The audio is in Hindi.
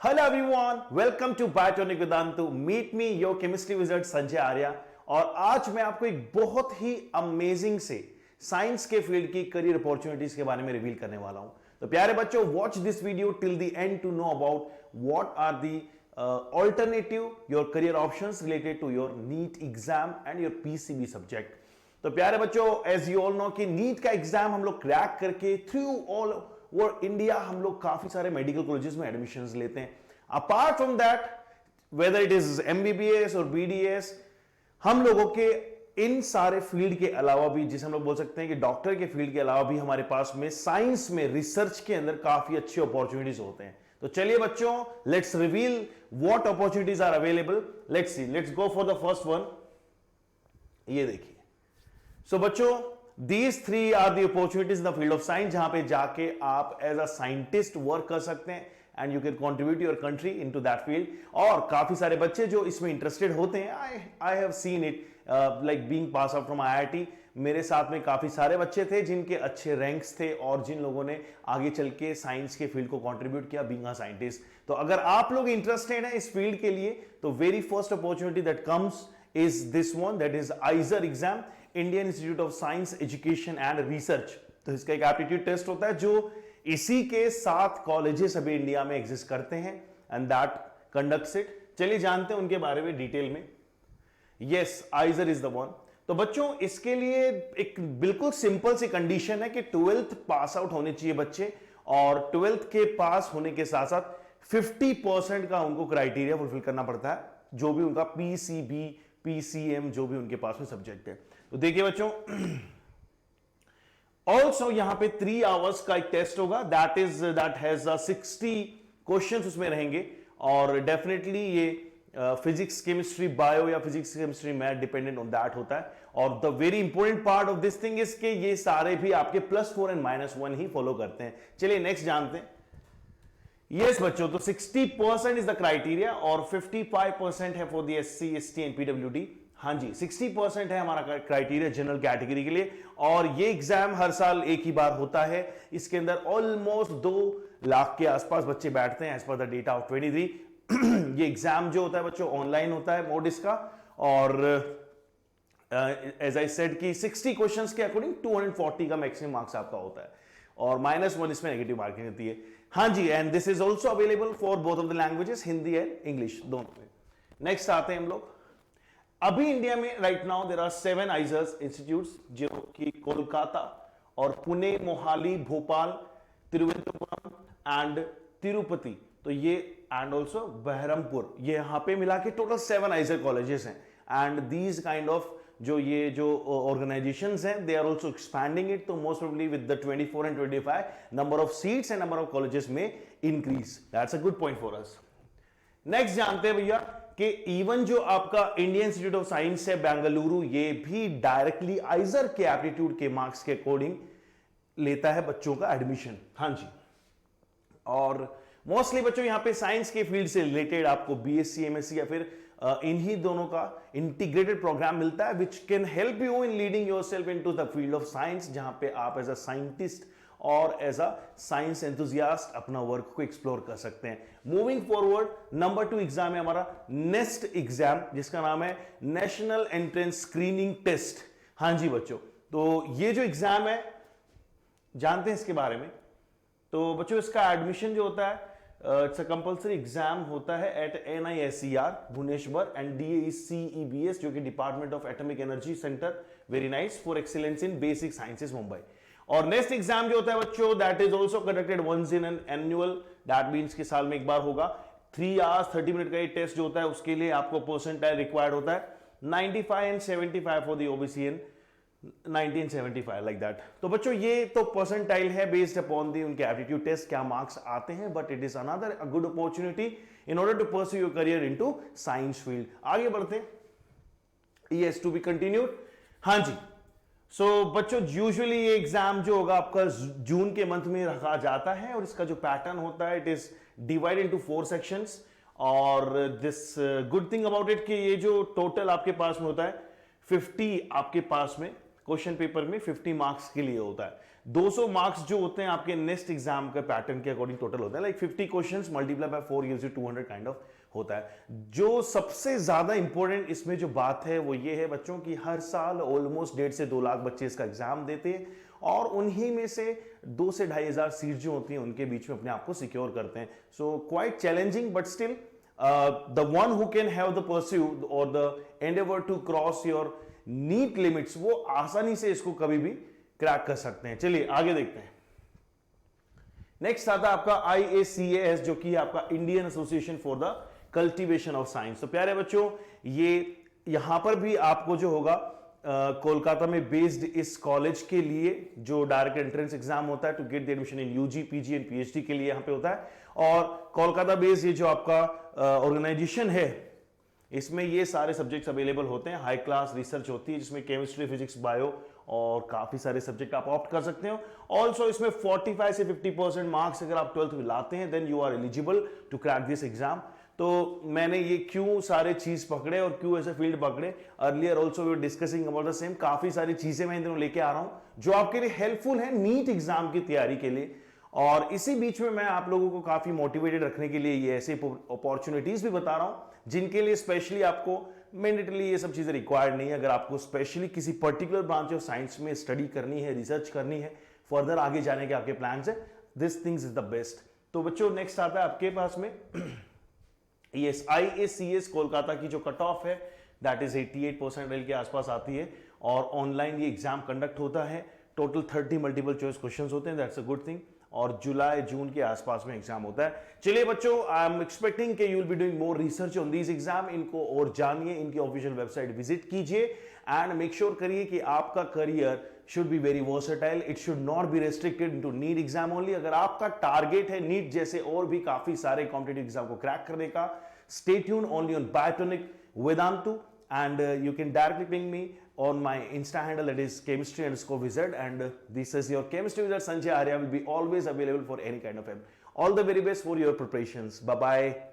Hello everyone, welcome to Biotonic Vedantu. Meet me your chemistry wizard Sanjay Arya. और आज मैं आपको एक बहुत ही अमेजिंग से साइंस के फील्ड की करियर अपॉर्चुनिटीज के बारे में रिवील करने वाला हूं। तो प्यारे बच्चों, watch this video till the end to know about what are the alternative your career options related to your NEET exam and your PCB subject. तो प्यारे बच्चों, एज यू ऑल नो कि नीट का एग्जाम हम लोग क्रैक करके थ्रू ऑल ओवर इंडिया हम लोग काफी सारे मेडिकल कॉलेजेस में एडमिशंस लेते हैं। Apart from that, whether it is MBBS और बीडीएस, हम लोगों के इन सारे फील्ड के अलावा भी, जिसे हम लोग बोल सकते हैं कि डॉक्टर के फील्ड के अलावा भी हमारे पास में साइंस में रिसर्च के अंदर काफी अच्छे अपॉर्चुनिटीज होते हैं। तो चलिए बच्चों, let's reveal what opportunities are available. Let's see, let's go for the first one. ये देखिए, सो बच्चों, these three are the opportunities in the field of science जहां पे जाके आप एज अ साइंटिस्ट वर्क कर सकते हैं and you can contribute your country into that field. और काफी सारे बच्चे जो इसमें इंटरेस्टेड होते हैं, I have seen it like being pass out from IIT. मेरे साथ में काफी सारे बच्चे थे जिनके अच्छे रैंक्स थे और जिन लोगों ने आगे चल के साइंस के फील्ड को कंट्रीब्यूट किया बीइंग अ साइंटिस्ट। तो अगर आप लोग इंटरेस्टेड हैं इस फील्ड के लिए, तो very first opportunity that comes is this one, that is ISER exam, Indian Institute of Science Education and Research। तो इसका एक एप्टीट्यूड टेस्ट होता है जो इसी के 7 कॉलेजेस अभी इंडिया में एग्जिस्ट करते हैं एंड दैट कंडक्ट्स इट। चलिए जानते हैं उनके बारे में डिटेल में। Yes, ISER is the one. तो बच्चों, इसके लिए एक बिल्कुल सिंपल सी कंडीशन है कि 12th पास आउट होने चाहिए बच्चे, और 12th के पास होने के साथ साथ 50% का उनको क्राइटेरिया फुलफिल करना पड़ता है, जो भी उनका पीसीबी पीसीएम जो भी उनके पास में सब्जेक्ट है। तो देखिए बच्चों, ऑल्सो यहां पे 3 आवर्स का एक टेस्ट होगा, दैट हैज 60 क्वेश्चंस उसमें रहेंगे। और डेफिनेटली ये फिजिक्स केमिस्ट्री बायो या physics chemistry math dependent on that होता है। और the very important part of this thing is के ये सारे भी आपके +4 एंड -1 ही फॉलो करते हैं। चलिए नेक्स्ट जानते हैं। यस बच्चों, तो 60% इज द क्राइटेरिया और 55% है for the SC, ST and PWD। हाँ जी, 60% है हमारा क्राइटेरिया जनरल कैटेगरी के लिए। और ये एग्जाम हर साल एक ही बार होता है। इसके अंदर ऑलमोस्ट 2 लाख के आसपास बच्चे बैठते हैं as per the data of 23। ये एग्जाम जो होता है बच्चों ऑनलाइन होता है मोड इसका। और एज आई सेड कि 60 क्वेश्चंस के अकॉर्डिंग 240 का मैक्सिमम मार्क्स आपका होता है और -1 इसमें नेगेटिव मार्किंग होती है। हाँ जी, and this is also available for both of the languages, Hindi and English दोनों में। नेक्स्ट आते हैं हम लोग। अभी इंडिया में right now there are 7 IISERs institutes, जो कि कोलकाता और पुणे, मोहाली, भोपाल, तिरुवनंतपुरम एंड तिरुपति, तो ये एंड ऑल्सो बहरमपुर, ये यहां पे मिला के टोटल 7 आइजर कॉलेजेस हैं। एंड दीज काइंड ऑफ जो ऑर्गेनाइजेशंस हैं, they are also expanding it. तो most probably with the 24 and 25 number of seats and number of colleges में increase. That's a good point for us. Next जानते हैं भैया कि इवन जो आपका इंडियन इंस्टीट्यूट ऑफ साइंस है बेंगलुरु, ये भी डायरेक्टली आइजर के एप्टीट्यूड के मार्क्स के अकॉर्डिंग लेता है बच्चों का एडमिशन। हाँ जी, और मोस्टली बच्चों यहां पे साइंस के फील्ड से रिलेटेड आपको बीएससी, एमएससी या फिर इन्हीं दोनों का इंटीग्रेटेड प्रोग्राम मिलता है, which can help you in leading yourself into the field of science, जहां पे आप एज अ साइंटिस्ट और एज अ साइंस एंथुजियास्ट अपना वर्क को एक्सप्लोर कर सकते हैं। मूविंग फॉरवर्ड, नंबर 2 एग्जाम है हमारा नेक्स्ट एग्जाम, जिसका नाम है नेशनल एंट्रेंस स्क्रीनिंग टेस्ट। हाँ जी बच्चों, तो ये जो एग्जाम है जानते हैं इसके बारे में। तो बच्चों, इसका एडमिशन जो होता है, इट्स अ कंपल्सरी एग्जाम होता है at NISER Bhubaneswar and DACEBS, जो कि department of atomic energy centre, very nice, for excellence in basic sciences Mumbai. और नेक्स्ट एग्जाम जो होता है बच्चों, that is also conducted once in an annual, that means कि साल में एक बार होगा। 3 आवर्स 30 मिनट का ये टेस्ट जो होता है, उसके लिए आपको परसेंटाइल रिक्वायर्ड होता है 95 and 75 for the OBC and 1975 like that. तो बच्चों, ये तो परसेंटाइल है बेस्ड अपॉन दी उनके एप्टीट्यूड टेस्ट क्या मार्क्स आते हैं, but it is another a good opportunity in order to pursue your career into science field. आगे बढ़ते हैं। Yes, to be continued. हाँ जी, सो बच्चों, यूजुअली ये एग्जाम जो होगा आपका जून के मंथ में रखा जाता है और इसका जो पैटर्न होता है, it is divide into 4 sections. और this good thing about it कि ये जो टोटल आपके पास में होता है 50 आपके पास में क्वेश्चन पेपर में 50 मार्क्स के लिए होता है। 200 मार्क्स जो होते हैं आपके नेक्स्ट एग्जाम के पैटर्न के अकॉर्डिंग टोटल होता है, like 50 questions multiply by 4 gives you 200 kind of होता है। जो सबसे ज्यादा इंपॉर्टेंट इसमें जो बात है वो ये है बच्चों की हर साल ऑलमोस्ट 1.5 से 2 लाख बच्चे इसका एग्जाम देते हैं और उन्हीं में से 2 से 2,500 सीट जो होती हैं उनके बीच में अपने आप को सिक्योर करते हैं। So quite challenging but still the one who can have the pursuit और the endeavour to cross your NEET limits वो आसानी से इसको कभी भी क्रैक कर सकते हैं। चलिए आगे देखते हैं। नेक्स्ट आता है आपका IACAS जो कि आपका Indian association for the cultivation of science. तो प्यारे बच्चों ये यहां पर भी आपको जो होगा कोलकाता में बेस्ड इस कॉलेज के लिए जो डायरेक्ट एंट्रेंस एग्जाम होता है to get the admission in UG PG and PhD के लिए यहां पे होता है और कोलकाता बेस्ड ये जो आपका ऑर्गेनाइजेशन है इसमें ये सारे सब्जेक्ट्स अवेलेबल होते हैं। हाई क्लास रिसर्च होती है जिसमें केमिस्ट्री फिजिक्स बायो और काफी सारे सब्जेक्ट आप ऑप्ट कर सकते हो। ऑल्सो इसमें 45 से 50% मार्क्स अगर आप 12th में लाते हैं then you are eligible to crack this exam. तो मैंने ये क्यों सारे चीज पकड़े और क्यों ऐसे फील्ड पकड़े, earlier also we were discussing about the same. काफी सारी चीजें मैं इन दिनों लेके आ रहा हूं जो आपके लिए हेल्पफुल है नीट एग्जाम की तैयारी के लिए और इसी बीच में मैं आप लोगों को काफी मोटिवेटेड रखने के लिए ये ऐसे अपॉर्चुनिटीज भी बता रहा हूं जिनके लिए स्पेशली आपको मैंडेटली ये सब चीजें रिक्वायर्ड नहीं है। अगर आपको स्पेशली किसी पर्टिकुलर ब्रांच ऑफ साइंस में स्टडी करनी है, रिसर्च करनी है, फर्दर आगे जाने के आपके प्लान्स है, this things is the best. तो बच्चों नेक्स्ट आता है आपके पास में यस IACS कोलकाता की जो कट ऑफ है दैट इज 88% के आसपास आती है और ऑनलाइन ये एग्जाम कंडक्ट होता है। टोटल 30 मल्टीपल चॉइस क्वेश्चंस होते हैं, दैट्स अ गुड थिंग और जुलाई जून के आसपास में एग्जाम होता है। चलिए बच्चों आई एम एक्सपेक्टिंग कि you will be doing more research on this exam. इनको और जानिए, इनकी ऑफिशियल वेबसाइट विजिट कीजिए एंड मेक श्योर करिए कि आपका career should be very versatile, it should not be restricted into NEET exam only. अगर आपका टारगेट है नीट जैसे और भी काफी सारे कॉम्पिटिटिव एग्जाम को क्रैक करने का, stay tune only on Biotonic Vedantu and you can directly ping me on my Insta handle that is chemistry_wizard and this is your chemistry wizard Sanjay Arya will be always available for any kind of help. All the very best for your preparations. Bye bye.